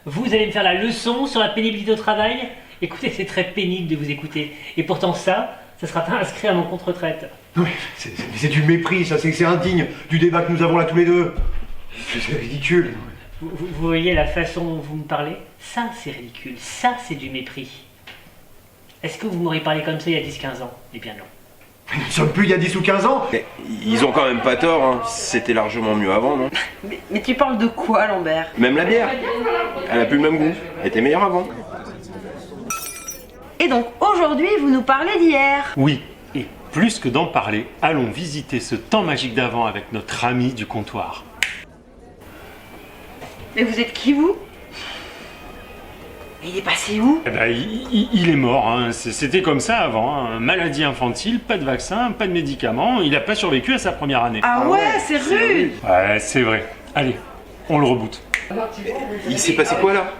Vous allez me faire la leçon sur la pénibilité au travail? Écoutez, c'est très pénible de vous écouter. Et pourtant ça sera pas inscrit à mon compte retraite. Non mais c'est du mépris, ça, c'est indigne du débat que nous avons là tous les deux. C'est ridicule. Vous voyez la façon dont vous me parlez? Ça, c'est ridicule. Ça, c'est du mépris. Est-ce que vous m'auriez parlé comme ça il y a 10-15 ans? Eh bien non. Nous ne sommes plus il y a 10 ou 15 ans. Mais ils ont quand même pas tort, hein. C'était largement mieux avant, non? Mais tu parles de quoi, Lambert? Même la bière, elle a plus le même goût. Elle était meilleure avant. Et donc aujourd'hui, vous nous parlez d'hier. Oui, et plus que d'en parler, allons visiter ce temps magique d'avant avec notre ami du comptoir. Mais vous êtes qui, vous? Il est passé où? Eh ben, il est mort, hein. C'était comme ça avant, hein. Maladie infantile, pas de vaccin, pas de médicaments, il n'a pas survécu à sa première année. Ah ouais, c'est rude. Ouais, c'est vrai. Allez, on le reboot. Il s'est passé quoi là?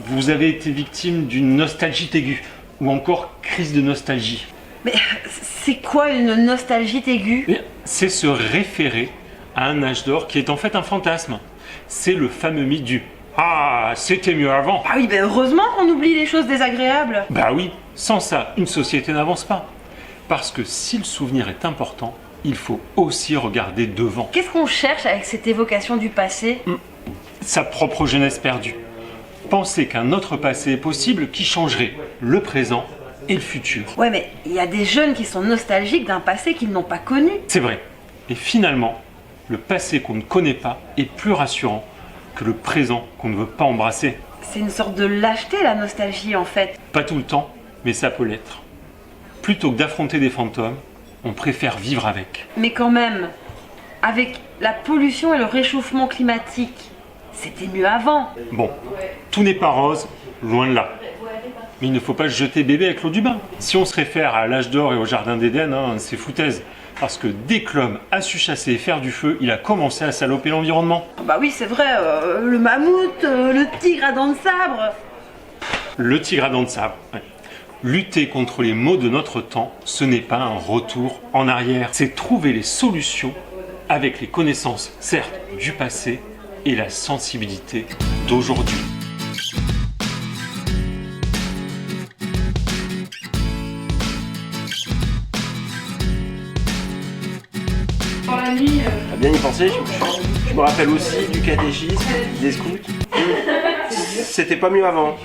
Vous avez été victime d'une nostalgie aiguë, ou encore crise de nostalgie. Mais c'est quoi une nostalgie aiguë? Eh, c'est se référer à un âge d'or qui est en fait un fantasme. C'est le fameux mythe du « Ah, c'était mieux avant ». Ah oui, ben heureusement qu'on oublie les choses désagréables. Bah oui, sans ça, une société n'avance pas. Parce que si le souvenir est important, il faut aussi regarder devant. Qu'est-ce qu'on cherche avec cette évocation du passé? Sa propre jeunesse perdue. Penser qu'un autre passé est possible qui changerait le présent et le futur. Ouais, mais il y a des jeunes qui sont nostalgiques d'un passé qu'ils n'ont pas connu. C'est vrai. Et finalement, le passé qu'on ne connaît pas est plus rassurant que le présent qu'on ne veut pas embrasser. C'est une sorte de lâcheté, la nostalgie, en fait. Pas tout le temps, mais ça peut l'être. Plutôt que d'affronter des fantômes, on préfère vivre avec. Mais quand même, avec la pollution et le réchauffement climatique, c'était mieux avant. Bon, tout n'est pas rose, loin de là. Mais il ne faut pas se jeter bébé avec l'eau du bain. Si on se réfère à l'âge d'or et au jardin d'Éden, hein, c'est foutaise. Parce que dès que l'homme a su chasser et faire du feu, il a commencé à saloper l'environnement. Bah oui, c'est vrai, le mammouth, le tigre à dents de sabre. Le tigre à dents de sabre. Ouais. Lutter contre les maux de notre temps, ce n'est pas un retour en arrière. C'est trouver les solutions avec les connaissances, certes, du passé et la sensibilité d'aujourd'hui. À bien y penser, je me rappelle aussi du catéchisme, des scouts. C'était pas mieux avant.